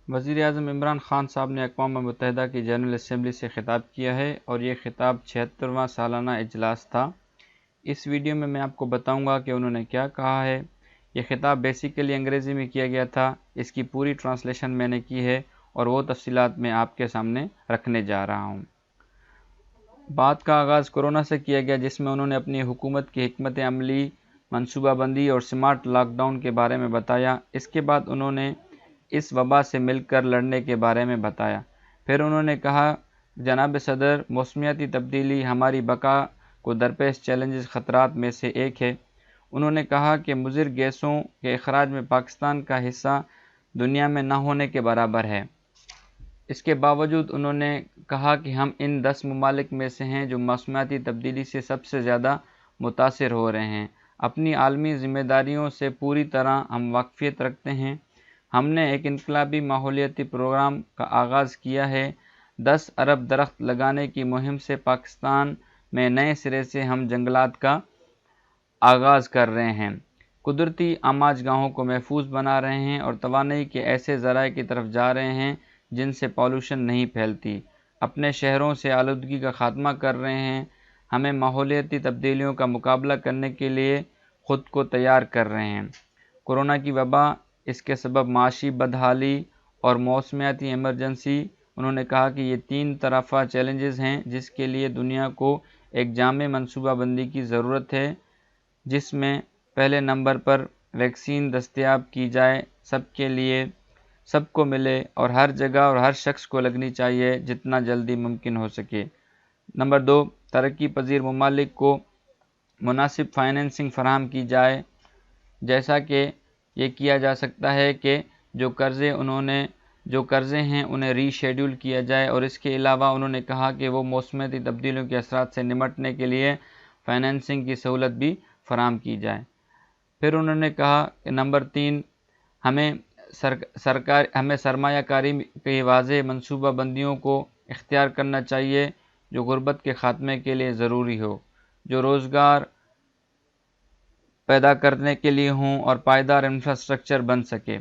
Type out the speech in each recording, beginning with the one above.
وزیر اعظم عمران خان صاحب نے اقوام متحدہ کی جنرل اسمبلی سے خطاب کیا ہے اور یہ خطاب 76واں سالانہ اجلاس تھا۔ اس ویڈیو میں آپ کو بتاؤں گا کہ انہوں نے کیا کہا ہے۔ یہ خطاب بیسیکلی انگریزی میں کیا گیا تھا، اس کی پوری ٹرانسلیشن میں نے کی ہے اور وہ تفصیلات میں آپ کے سامنے رکھنے جا رہا ہوں۔ بات کا آغاز کورونا سے کیا گیا، جس میں انہوں نے اپنی حکومت کی حکمت عملی، منصوبہ بندی اور سمارٹ لاک ڈاؤن کے بارے میں بتایا۔ اس کے بعد انہوں نے اس وبا سے مل کر لڑنے کے بارے میں بتایا۔ پھر انہوں نے کہا، جناب صدر، موسمیاتی تبدیلی ہماری بقا کو درپیش چیلنجز خطرات میں سے ایک ہے۔ انہوں نے کہا کہ مضر گیسوں کے اخراج میں پاکستان کا حصہ دنیا میں نہ ہونے کے برابر ہے۔ اس کے باوجود انہوں نے کہا کہ ہم ان 10 ممالک میں سے ہیں جو موسمیاتی تبدیلی سے سب سے زیادہ متاثر ہو رہے ہیں۔ اپنی عالمی ذمہ داریوں سے پوری طرح ہم واقفیت رکھتے ہیں۔ ہم نے ایک انقلابی ماحولیاتی پروگرام کا آغاز کیا ہے۔ 10 ارب درخت لگانے کی مہم سے پاکستان میں نئے سرے سے ہم جنگلات کا آغاز کر رہے ہیں، قدرتی آماج گاہوں کو محفوظ بنا رہے ہیں اور توانائی کے ایسے ذرائع کی طرف جا رہے ہیں جن سے پالوشن نہیں پھیلتی۔ اپنے شہروں سے آلودگی کا خاتمہ کر رہے ہیں۔ ہمیں ماحولیاتی تبدیلیوں کا مقابلہ کرنے کے لیے خود کو تیار کر رہے ہیں۔ کورونا کی وبا، اس کے سبب معاشی بدحالی اور موسمیاتی ایمرجنسی۔ انہوں نے کہا کہ یہ 3 طرفہ چیلنجز ہیں جس کے لیے دنیا کو ایک جامع منصوبہ بندی کی ضرورت ہے، جس میں پہلے نمبر پر ویکسین دستیاب کی جائے، سب کے لیے، سب کو ملے اور ہر جگہ اور ہر شخص کو لگنی چاہیے جتنا جلدی ممکن ہو سکے۔ نمبر 2، ترقی پذیر ممالک کو مناسب فائنینسنگ فراہم کی جائے، جیسا کہ یہ کیا جا سکتا ہے کہ جو قرضے ہیں انہیں ری شیڈول کیا جائے، اور اس کے علاوہ انہوں نے کہا کہ وہ موسمیاتی تبدیلیوں کے اثرات سے نمٹنے کے لیے فائنینسنگ کی سہولت بھی فراہم کی جائے۔ پھر انہوں نے کہا کہ نمبر 3، ہمیں سرمایہ کاری کی واضح منصوبہ بندیوں کو اختیار کرنا چاہیے جو غربت کے خاتمے کے لیے ضروری ہو، جو روزگار پیدا کرنے کے لیے ہوں اور پائیدار انفراسٹرکچر بن سکے،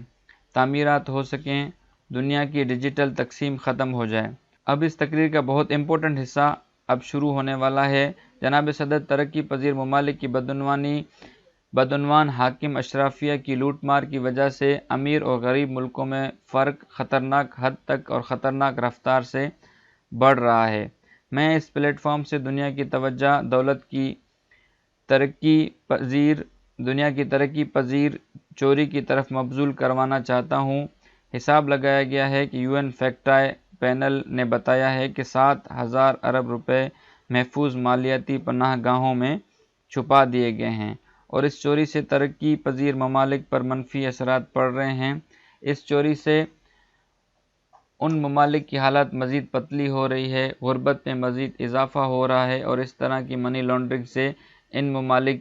تعمیرات ہو سکیں، دنیا کی ڈیجیٹل تقسیم ختم ہو جائے۔ اب اس تقریر کا بہت امپورٹنٹ حصہ اب شروع ہونے والا ہے۔ جناب صدر، ترقی پذیر ممالک کی بدعنوان حاکم اشرافیہ کی لوٹ مار کی وجہ سے امیر اور غریب ملکوں میں فرق خطرناک حد تک اور خطرناک رفتار سے بڑھ رہا ہے۔ میں اس پلیٹ فارم سے دنیا کی توجہ دنیا کی ترقی پذیر چوری کی طرف مبذول کروانا چاہتا ہوں۔ حساب لگایا گیا ہے کہ UN فیکٹ پینل نے بتایا ہے کہ 7,000 ارب روپے محفوظ مالیاتی پناہ گاہوں میں چھپا دیے گئے ہیں، اور اس چوری سے ترقی پذیر ممالک پر منفی اثرات پڑ رہے ہیں۔ اس چوری سے ان ممالک کی حالت مزید پتلی ہو رہی ہے، غربت میں مزید اضافہ ہو رہا ہے، اور اس طرح کی منی لانڈرنگ سے ان ممالک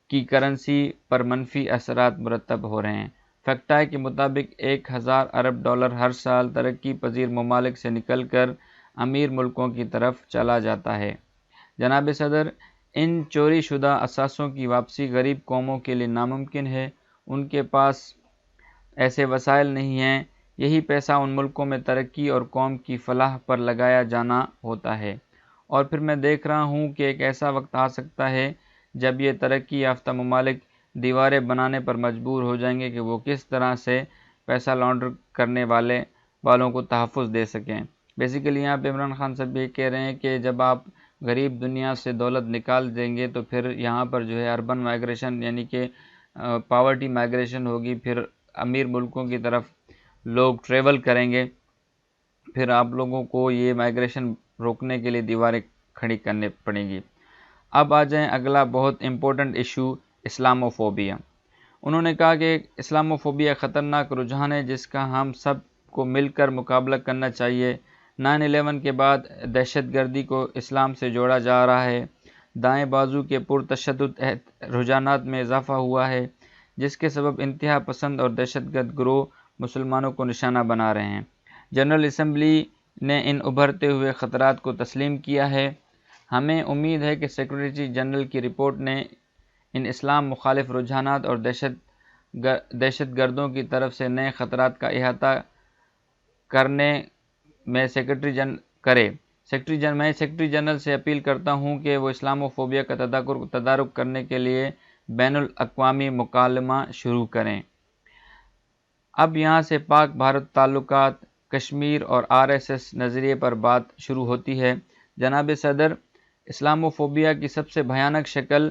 کی کرنسی پر منفی اثرات مرتب ہو رہے ہیں۔ فیکٹائے کے مطابق 1,000 ارب ڈالر ہر سال ترقی پذیر ممالک سے نکل کر امیر ملکوں کی طرف چلا جاتا ہے۔ جناب صدر، ان چوری شدہ اثاثوں کی واپسی غریب قوموں کے لیے ناممکن ہے۔ ان کے پاس ایسے وسائل نہیں ہیں۔ یہی پیسہ ان ملکوں میں ترقی اور قوم کی فلاح پر لگایا جانا ہوتا ہے، اور پھر میں دیکھ رہا ہوں کہ ایک ایسا وقت آ سکتا ہے جب یہ ترقی یافتہ ممالک دیواریں بنانے پر مجبور ہو جائیں گے کہ وہ کس طرح سے پیسہ لانڈر کرنے والوں کو تحفظ دے سکیں۔ بیسیکلی یہاں پہ عمران خان صاحب یہ کہہ رہے ہیں کہ جب آپ غریب دنیا سے دولت نکال دیں گے تو پھر یہاں پر جو ہے اربن مائیگریشن یعنی کہ پاورٹی مائیگریشن ہوگی، پھر امیر ملکوں کی طرف لوگ ٹریول کریں گے، پھر آپ لوگوں کو یہ مائیگریشن روکنے کے لیے دیواریں کھڑی کرنے پڑیں گی۔ اب آ جائیں اگلا بہت امپورٹنٹ ایشو، اسلاموفوبیا۔ انہوں نے کہا کہ اسلاموفوبیا خطرناک رجحان ہے جس کا ہم سب کو مل کر مقابلہ کرنا چاہیے۔ 9/11 کے بعد دہشت گردی کو اسلام سے جوڑا جا رہا ہے۔ دائیں بازو کے پرتشدد رجحانات میں اضافہ ہوا ہے، جس کے سبب انتہا پسند اور دہشت گرد گروہ مسلمانوں کو نشانہ بنا رہے ہیں۔ جنرل اسمبلی نے ان ابھرتے ہوئے خطرات کو تسلیم کیا ہے۔ ہمیں امید ہے کہ سیکریٹری جنرل کی رپورٹ نے ان اسلام مخالف رجحانات اور دہشت گردوں کی طرف سے نئے خطرات کا احاطہ کرنے میں سیکرٹری جنرل سے اپیل کرتا ہوں کہ وہ اسلام و فوبیا کا تدارک کرنے کے لیے بین الاقوامی مکالمہ شروع کریں۔ اب یہاں سے پاک بھارت تعلقات، کشمیر اور RSS نظریے پر بات شروع ہوتی ہے۔ جناب صدر، اسلام و فوبیا کی سب سے بھیانک شکل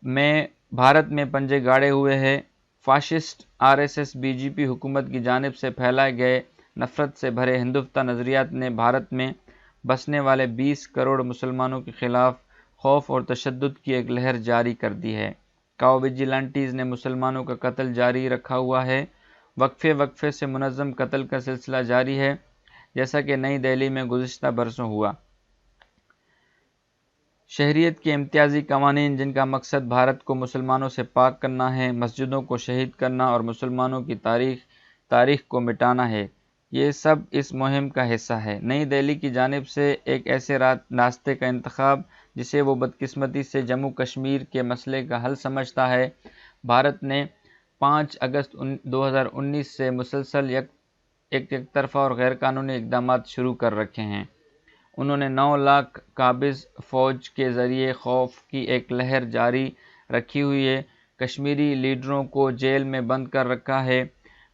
میں بھارت میں پنجے گاڑے ہوئے ہے۔ فاشسٹ RSS BJP حکومت کی جانب سے پھیلائے گئے نفرت سے بھرے ہندوتవ نظریات نے بھارت میں بسنے والے 20 کروڑ مسلمانوں کے خلاف خوف اور تشدد کی ایک لہر جاری کر دی ہے۔ کاؤ ویجیلانٹیز نے مسلمانوں کا قتل جاری رکھا ہوا ہے۔ وقفے سے منظم قتل کا سلسلہ جاری ہے، جیسا کہ نئی دہلی میں گزشتہ برسوں ہوا۔ شہریت کے امتیازی قوانین جن کا مقصد بھارت کو مسلمانوں سے پاک کرنا ہے، مسجدوں کو شہید کرنا اور مسلمانوں کی تاریخ کو مٹانا ہے، یہ سب اس مہم کا حصہ ہے۔ نئی دہلی کی جانب سے ایک ایسے راستے کا انتخاب جسے وہ بدقسمتی سے جموں کشمیر کے مسئلے کا حل سمجھتا ہے۔ بھارت نے 5 اگست 2019 سے مسلسل یک طرفہ اور غیر قانونی اقدامات شروع کر رکھے ہیں۔ انہوں نے 9 لاکھ قابض فوج کے ذریعے خوف کی ایک لہر جاری رکھی ہوئی ہے، کشمیری لیڈروں کو جیل میں بند کر رکھا ہے،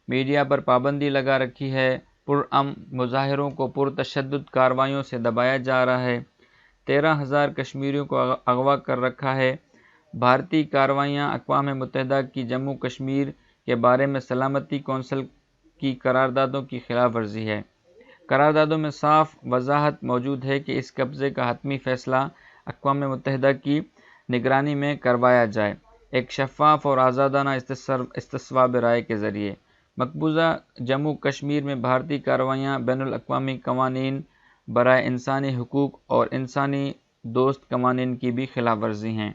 میڈیا پر پابندی لگا رکھی ہے، پرامن مظاہروں کو پرتشدد کارروائیوں سے دبایا جا رہا ہے، 13,000 کشمیریوں کو اغوا کر رکھا ہے۔ بھارتی کارروائیاں اقوام متحدہ کی جموں کشمیر کے بارے میں سلامتی کونسل کی قراردادوں کی خلاف ورزی ہے۔ قراردادوں میں صاف وضاحت موجود ہے کہ اس قبضے کا حتمی فیصلہ اقوام متحدہ کی نگرانی میں کروایا جائے، ایک شفاف اور آزادانہ استصواب رائے کے ذریعے۔ مقبوضہ جموں کشمیر میں بھارتی کارروائیاں بین الاقوامی قوانین برائے انسانی حقوق اور انسانی دوست قوانین کی بھی خلاف ورزی ہیں،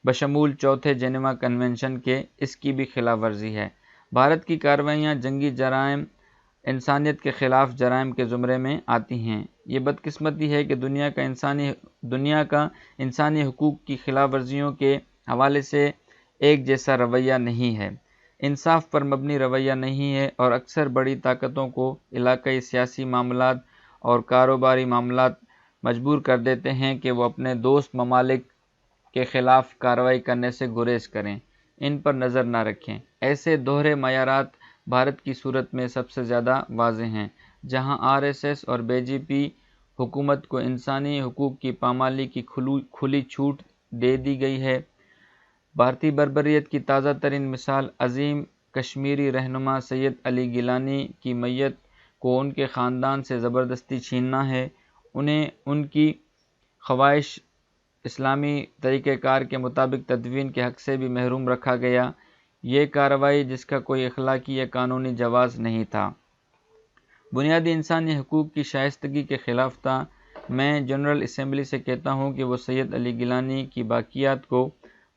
بشمول چوتھے جنیوا کنونشن کے۔ اس کی بھی خلاف ورزی ہے۔ بھارت کی کارروائیاں جنگی جرائم، انسانیت کے خلاف جرائم کے زمرے میں آتی ہیں۔ یہ بدقسمتی ہے کہ دنیا کا انسانی حقوق کی خلاف ورزیوں کے حوالے سے ایک جیسا رویہ نہیں ہے، انصاف پر مبنی رویہ نہیں ہے، اور اکثر بڑی طاقتوں کو علاقائی سیاسی معاملات اور کاروباری معاملات مجبور کر دیتے ہیں کہ وہ اپنے دوست ممالک کے خلاف کارروائی کرنے سے گریز کریں، ان پر نظر نہ رکھیں۔ ایسے دوہرے معیارات بھارت کی صورت میں سب سے زیادہ واضح ہیں، جہاں RSS اور BJP حکومت کو انسانی حقوق کی پامالی کی کھلی چھوٹ دے دی گئی ہے۔ بھارتی بربریت کی تازہ ترین مثال عظیم کشمیری رہنما سید علی گیلانی کی میت کو ان کے خاندان سے زبردستی چھیننا ہے۔ انہیں ان کی خواہش اسلامی طریقہ کار کے مطابق تدفین کے حق سے بھی محروم رکھا گیا۔ یہ کارروائی جس کا کوئی اخلاقی یا قانونی جواز نہیں تھا، بنیادی انسانی حقوق کی شائستگی کے خلاف تھا۔ میں جنرل اسمبلی سے کہتا ہوں کہ وہ سید علی گیلانی کی باقیات کو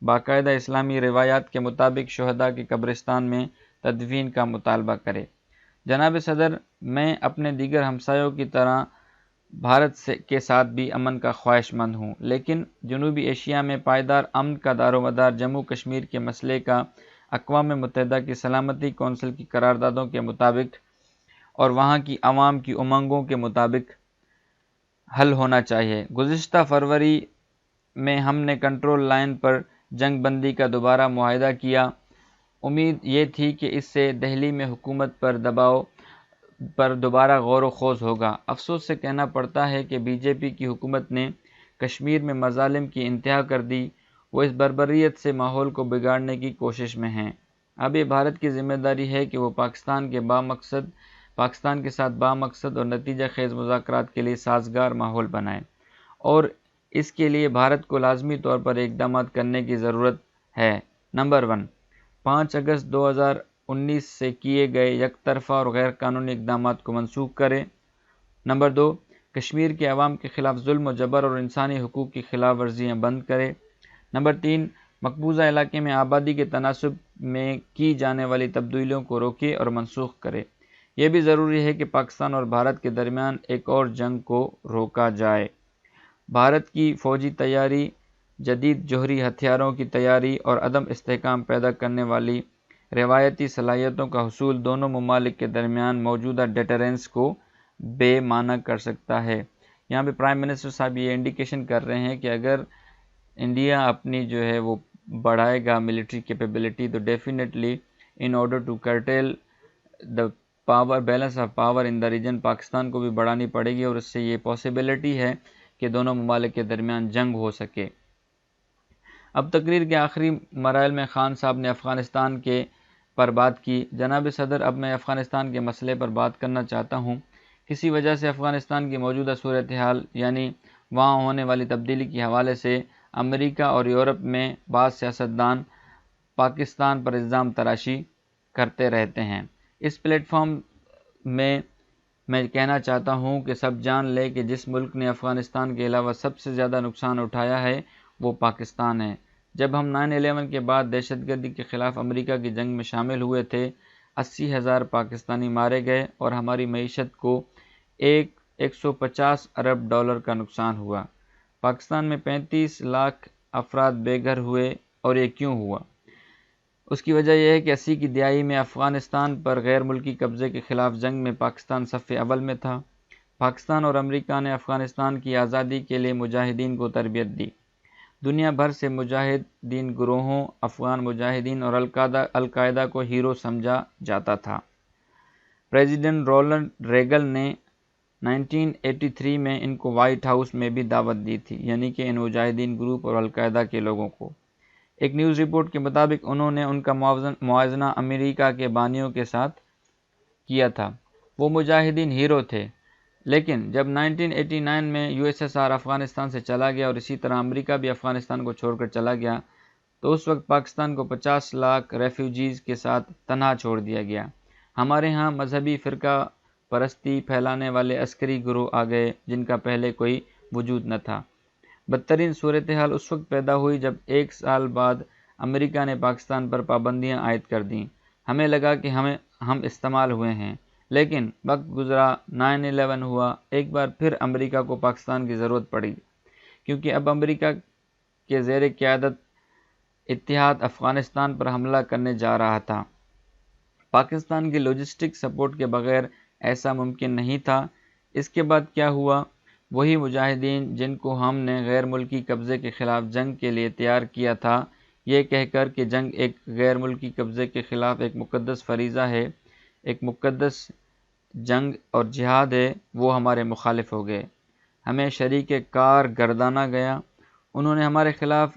باقاعدہ اسلامی روایات کے مطابق شہداء کے قبرستان میں تدفین کا مطالبہ کرے۔ جناب صدر، میں اپنے دیگر ہمسایوں کی طرح بھارت کے ساتھ بھی امن کا خواہش مند ہوں، لیکن جنوبی ایشیا میں پائیدار امن کا دارومدار جموں کشمیر کے مسئلے کا اقوام متحدہ کی سلامتی کونسل کی قراردادوں کے مطابق اور وہاں کی عوام کی امنگوں کے مطابق حل ہونا چاہیے۔ گزشتہ فروری میں ہم نے کنٹرول لائن پر جنگ بندی کا دوبارہ معاہدہ کیا۔ امید یہ تھی کہ اس سے دہلی میں حکومت پر دباؤ پر دوبارہ غور و خوض ہوگا۔ افسوس سے کہنا پڑتا ہے کہ BJP کی حکومت نے کشمیر میں مظالم کی انتہا کر دی۔ وہ اس بربریت سے ماحول کو بگاڑنے کی کوشش میں ہیں۔ اب یہ بھارت کی ذمہ داری ہے کہ وہ پاکستان کے ساتھ بامقصد اور نتیجہ خیز مذاکرات کے لیے سازگار ماحول بنائے، اور اس کے لیے بھارت کو لازمی طور پر اقدامات کرنے کی ضرورت ہے۔ نمبر 1، 5 اگست 2019 سے کیے گئے یک طرفہ اور غیر قانونی اقدامات کو منسوخ کرے۔ نمبر 2، کشمیر کے عوام کے خلاف ظلم و جبر اور انسانی حقوق کی خلاف ورزیاں بند کرے۔ نمبر 3، مقبوضہ علاقے میں آبادی کے تناسب میں کی جانے والی تبدیلیوں کو روکے اور منسوخ کرے۔ یہ بھی ضروری ہے کہ پاکستان اور بھارت کے درمیان ایک اور جنگ کو روکا جائے۔ بھارت کی فوجی تیاری، جدید جوہری ہتھیاروں کی تیاری اور عدم استحکام پیدا کرنے والی روایتی صلاحیتوں کا حصول دونوں ممالک کے درمیان موجودہ ڈیٹرنس کو بے معنی کر سکتا ہے۔ یہاں پہ پرائم منسٹر صاحب یہ انڈیکیشن کر رہے ہیں کہ اگر انڈیا اپنی جو ہے وہ بڑھائے گا ملٹری کیپیبلٹی تو definitely in order to curtail the power balance of power in the region Pakistan کو بھی بڑھانی پڑے گی، اور اس سے یہ پاسبلٹی ہے کہ دونوں ممالک کے درمیان جنگ ہو سکے۔ اب تقریر کے آخری مراحل میں خان صاحب نے افغانستان کے پر بات کی۔ جناب صدر، اب میں افغانستان کے مسئلے پر بات کرنا چاہتا ہوں۔ کسی وجہ سے افغانستان کی موجودہ صورتحال یعنی وہاں ہونے والی تبدیلی کے حوالے سے امریکہ اور یورپ میں بعض سیاستدان پاکستان پر الزام تراشی کرتے رہتے ہیں۔ اس پلیٹ فارم میں کہنا چاہتا ہوں کہ سب جان لے کہ جس ملک نے افغانستان کے علاوہ سب سے زیادہ نقصان اٹھایا ہے وہ پاکستان ہے۔ جب ہم 9/11 کے بعد دہشت گردی کے خلاف امریکہ کی جنگ میں شامل ہوئے تھے، 80,000 پاکستانی مارے گئے اور ہماری معیشت کو 150 ارب ڈالر کا نقصان ہوا۔ پاکستان میں 35 لاکھ افراد بے گھر ہوئے، اور یہ کیوں ہوا؟ اس کی وجہ یہ ہے کہ 80 کی دہائی میں افغانستان پر غیر ملکی قبضے کے خلاف جنگ میں پاکستان صف اول میں تھا۔ پاکستان اور امریکہ نے افغانستان کی آزادی کے لیے مجاہدین کو تربیت دی۔ دنیا بھر سے مجاہدین گروہوں افغان مجاہدین اور القاعدہ کو ہیرو سمجھا جاتا تھا۔ پریزیڈنٹ رونلڈ ریگن نے 1983 میں ان کو وائٹ ہاؤس میں بھی دعوت دی تھی، یعنی کہ ان مجاہدین گروپ اور القاعدہ کے لوگوں کو۔ ایک نیوز رپورٹ کے مطابق انہوں نے ان کا موازنہ امریکہ کے بانیوں کے ساتھ کیا تھا۔ وہ مجاہدین ہیرو تھے، لیکن جب 1989 میں USSR افغانستان سے چلا گیا اور اسی طرح امریکہ بھی افغانستان کو چھوڑ کر چلا گیا تو اس وقت پاکستان کو 50 لاکھ ریفیوجیز کے ساتھ تنہا چھوڑ دیا گیا۔ ہمارے ہاں مذہبی فرقہ پرستی پھیلانے والے عسکری گروہ آ گئے جن کا پہلے کوئی وجود نہ تھا۔ بدترین صورتحال اس وقت پیدا ہوئی جب 1 سال بعد امریکہ نے پاکستان پر پابندیاں عائد کر دیں۔ ہمیں لگا کہ ہم استعمال ہوئے ہیں، لیکن وقت گزرا، 9/11 ہوا، ایک بار پھر امریکہ کو پاکستان کی ضرورت پڑی، کیونکہ اب امریکہ کے زیر قیادت اتحاد افغانستان پر حملہ کرنے جا رہا تھا۔ پاکستان کی لاجسٹک سپورٹ کے بغیر ایسا ممکن نہیں تھا۔ اس کے بعد کیا ہوا؟ وہی مجاہدین جن کو ہم نے غیر ملکی قبضے کے خلاف جنگ کے لیے تیار کیا تھا، یہ کہہ کر کہ جنگ ایک غیر ملکی قبضے کے خلاف ایک مقدس فریضہ ہے، ایک مقدس جنگ اور جہاد ہے، وہ ہمارے مخالف ہو گئے۔ ہمیں شریک کار گردانا گیا۔ انہوں نے ہمارے خلاف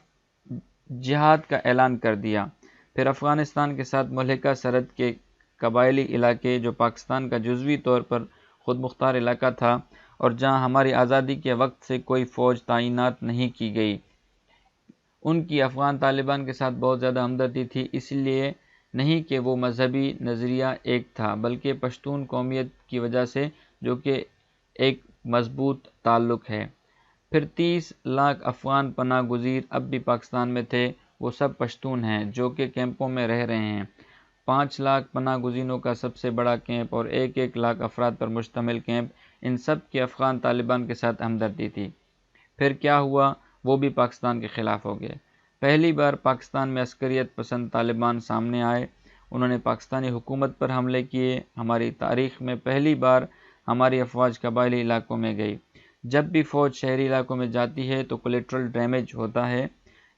جہاد کا اعلان کر دیا۔ پھر افغانستان کے ساتھ ملحقہ سرحد کے قبائلی علاقے جو پاکستان کا جزوی طور پر خود مختار علاقہ تھا اور جہاں ہماری آزادی کے وقت سے کوئی فوج تعینات نہیں کی گئی، ان کی افغان طالبان کے ساتھ بہت زیادہ ہمدردی تھی، اس لیے نہیں کہ وہ مذہبی نظریہ ایک تھا، بلکہ پشتون قومیت کی وجہ سے جو کہ ایک مضبوط تعلق ہے۔ پھر 30 لاکھ افغان پناہ گزیر اب بھی پاکستان میں تھے، وہ سب پشتون ہیں جو کہ کیمپوں میں رہ رہے ہیں۔ 5 لاکھ پناہ گزینوں کا سب سے بڑا کیمپ اور 1 لاکھ افراد پر مشتمل کیمپ، ان سب کے افغان طالبان کے ساتھ ہمدردی تھی۔ پھر کیا ہوا؟ وہ بھی پاکستان کے خلاف ہو گئے۔ پہلی بار پاکستان میں عسکریت پسند طالبان سامنے آئے، انہوں نے پاکستانی حکومت پر حملے کیے۔ ہماری تاریخ میں پہلی بار ہماری افواج قبائلی علاقوں میں گئی۔ جب بھی فوج شہری علاقوں میں جاتی ہے تو کولیٹرل ڈیمیج ہوتا ہے،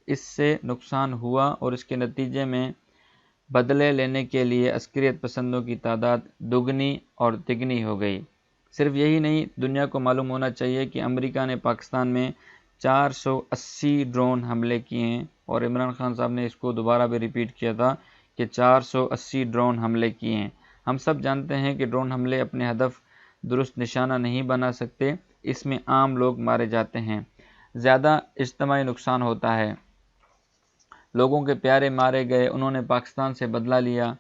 اس سے نقصان ہوا اور اس کے نتیجے میں بدلے لینے کے لیے عسکریت پسندوں کی تعداد دگنی اور تگنی ہو گئی۔ صرف یہی نہیں، دنیا کو معلوم ہونا چاہیے کہ امریکہ نے پاکستان میں 480 ڈرون حملے کیے ہیں، اور عمران خان صاحب نے اس کو دوبارہ بھی ریپیٹ کیا تھا کہ 480 ڈرون حملے کیے ہیں۔ ہم سب جانتے ہیں کہ ڈرون حملے اپنے ہدف درست نشانہ نہیں بنا سکتے، اس میں عام لوگ مارے جاتے ہیں، زیادہ اجتماعی نقصان ہوتا ہے، لوگوں کے پیارے مارے گئے۔ انہوں نے پاکستان سے بدلہ لیا۔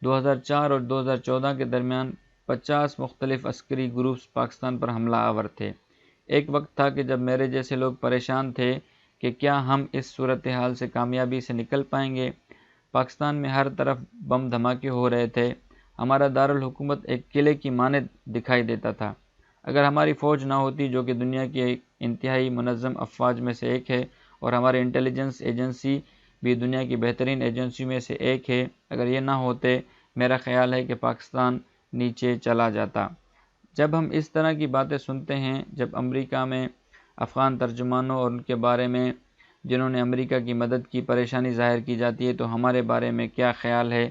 2004 اور 2014 کے درمیان 50 مختلف عسکری گروپس پاکستان پر حملہ آور تھے۔ ایک وقت تھا کہ جب میرے جیسے لوگ پریشان تھے کہ کیا ہم اس صورتحال سے کامیابی سے نکل پائیں گے۔ پاکستان میں ہر طرف بم دھماکے ہو رہے تھے، ہمارا دارالحکومت ایک قلعے کی مانند دکھائی دیتا تھا۔ اگر ہماری فوج نہ ہوتی جو کہ دنیا کی انتہائی منظم افواج میں سے ایک ہے، اور ہماری انٹیلیجنس ایجنسی بھی دنیا کی بہترین ایجنسیوں میں سے ایک ہے۔ اگر یہ نہ ہوتے میرا خیال ہے کہ پاکستان نیچے چلا جاتا۔ جب ہم اس طرح کی باتیں سنتے ہیں، جب امریکہ میں افغان ترجمانوں اور ان کے بارے میں جنہوں نے امریکہ کی مدد کی پریشانی ظاہر کی جاتی ہے، تو ہمارے بارے میں کیا خیال ہے؟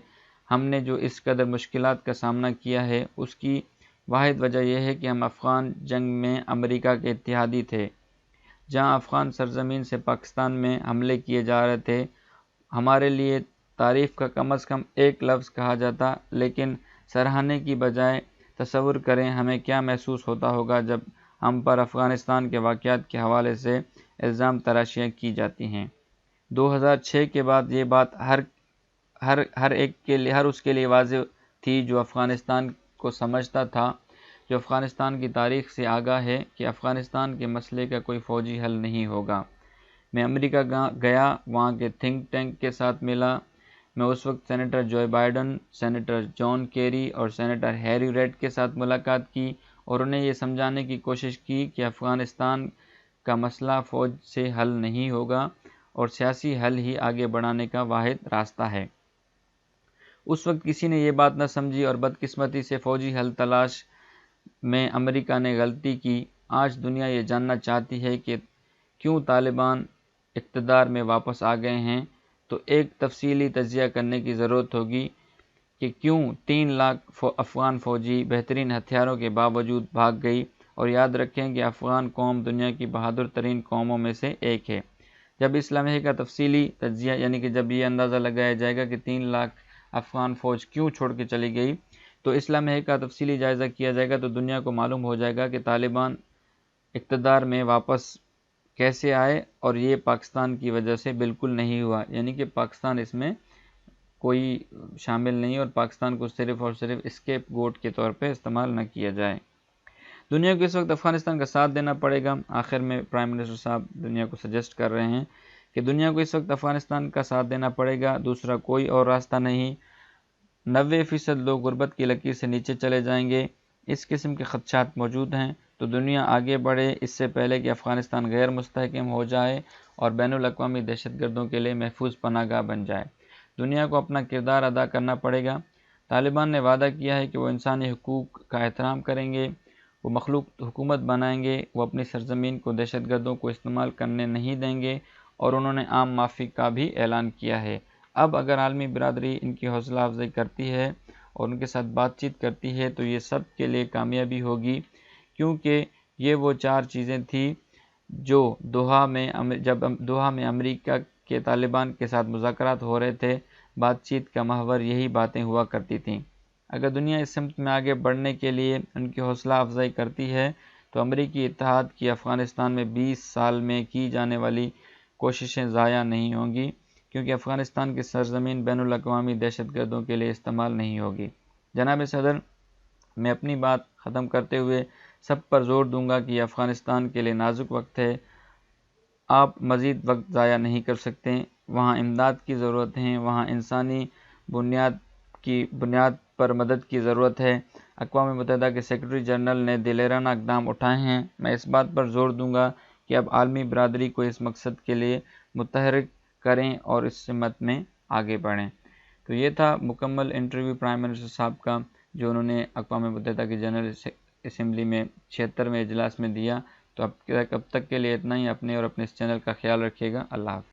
ہم نے جو اس قدر مشکلات کا سامنا کیا ہے، اس کی واحد وجہ یہ ہے کہ ہم افغان جنگ میں امریکہ کے اتحادی تھے۔ جہاں افغان سرزمین سے پاکستان میں حملے کیے جا رہے تھے، ہمارے لیے تعریف کا کم از کم ایک لفظ کہا جاتا، لیکن سراہنے کی بجائے تصور کریں ہمیں کیا محسوس ہوتا ہوگا جب ہم پر افغانستان کے واقعات کے حوالے سے الزام تراشیاں کی جاتی ہیں۔ 2006 کے بعد یہ بات ہر اس کے لیے واضح تھی جو افغانستان کو سمجھتا تھا، جو افغانستان کی تاریخ سے آگاہ ہے، کہ افغانستان کے مسئلے کا کوئی فوجی حل نہیں ہوگا۔ میں امریکہ گیا، وہاں کے تھنک ٹینک کے ساتھ ملا۔ میں اس وقت senator Joe Biden, senator John Kerry اور سینیٹر ہیری ریڈ کے ساتھ ملاقات کی اور انہیں یہ سمجھانے کی کوشش کی کہ افغانستان کا مسئلہ فوج سے حل نہیں ہوگا اور سیاسی حل ہی آگے بڑھانے کا واحد راستہ ہے۔ اس وقت کسی نے یہ بات نہ سمجھی اور بدقسمتی سے فوجی حل تلاش میں امریکہ نے غلطی کی۔ آج دنیا یہ جاننا چاہتی ہے کہ کیوں طالبان اقتدار میں واپس آ گئے ہیں، تو ایک تفصیلی تجزیہ کرنے کی ضرورت ہوگی کہ کیوں 3 لاکھ افغان فوجی بہترین ہتھیاروں کے باوجود بھاگ گئی۔ اور یاد رکھیں کہ افغان قوم دنیا کی بہادر ترین قوموں میں سے ایک ہے۔ جب اس لمحے کا تفصیلی تجزیہ یعنی کہ جب یہ اندازہ لگایا جائے گا کہ 3 لاکھ افغان فوج کیوں چھوڑ کے چلی گئی، تو اس لمحے کا تفصیلی جائزہ کیا جائے گا تو دنیا کو معلوم ہو جائے گا کہ طالبان اقتدار میں واپس کیسے آئے، اور یہ پاکستان کی وجہ سے بالکل نہیں ہوا، یعنی کہ پاکستان اس میں کوئی شامل نہیں اور پاکستان کو صرف اور صرف اسکیپ گوٹ کے طور پہ استعمال نہ کیا جائے۔ دنیا کو اس وقت افغانستان کا ساتھ دینا پڑے گا۔ آخر میں پرائم منسٹر صاحب دنیا کو سجیسٹ کر رہے ہیں کہ دنیا کو اس وقت افغانستان کا ساتھ دینا پڑے گا، دوسرا کوئی اور راستہ نہیں۔ 90% لوگ غربت کی لکیر سے نیچے چلے جائیں گے۔ اس قسم کے خدشات موجود ہیں، تو دنیا آگے بڑھے اس سے پہلے کہ افغانستان غیر مستحکم ہو جائے اور بین الاقوامی دہشت گردوں کے لیے محفوظ پناہ گاہ بن جائے۔ دنیا کو اپنا کردار ادا کرنا پڑے گا۔ طالبان نے وعدہ کیا ہے کہ وہ انسانی حقوق کا احترام کریں گے، وہ مخلوق حکومت بنائیں گے، وہ اپنی سرزمین کو دہشت گردوں کو استعمال کرنے نہیں دیں گے، اور انہوں نے عام معافی کا بھی اعلان کیا ہے۔ اب اگر عالمی برادری ان کی حوصلہ افزائی کرتی ہے اور ان کے ساتھ بات چیت کرتی ہے تو یہ سب کے لیے کامیابی ہوگی، کیونکہ یہ وہ 4 چیزیں تھیں جو جب دوحہ میں امریکہ کے طالبان کے ساتھ مذاکرات ہو رہے تھے، بات چیت کا محور یہی باتیں ہوا کرتی تھیں۔ اگر دنیا اس سمت میں آگے بڑھنے کے لیے ان کی حوصلہ افزائی کرتی ہے تو امریکی اتحاد کی افغانستان میں 20 سال میں کی جانے والی کوششیں ضائع نہیں ہوں گی، کیونکہ افغانستان کی سرزمین بین الاقوامی دہشت گردوں کے لیے استعمال نہیں ہوگی۔ جناب صدر، میں اپنی بات ختم کرتے ہوئے سب پر زور دوں گا کہ یہ افغانستان کے لیے نازک وقت ہے۔ آپ مزید وقت ضائع نہیں کر سکتے۔ وہاں امداد کی ضرورت ہے، وہاں انسانی بنیاد پر مدد کی ضرورت ہے۔ اقوام متحدہ کے سیکرٹری جنرل نے دلیرانہ اقدام اٹھائے ہیں۔ میں اس بات پر زور دوں گا کہ اب عالمی برادری کو اس مقصد کے لیے متحرک کریں اور اس سمت میں آگے بڑھیں۔ تو یہ تھا مکمل انٹرویو پرائم منسٹر صاحب کا جو انہوں نے اقوام متحدہ کی جنرل اسمبلی میں 76ویں اجلاس میں دیا۔ تو اب تک کے لیے اتنا ہی۔ اپنے اور اپنے اس چینل کا خیال رکھیے گا۔ اللہ حافظ۔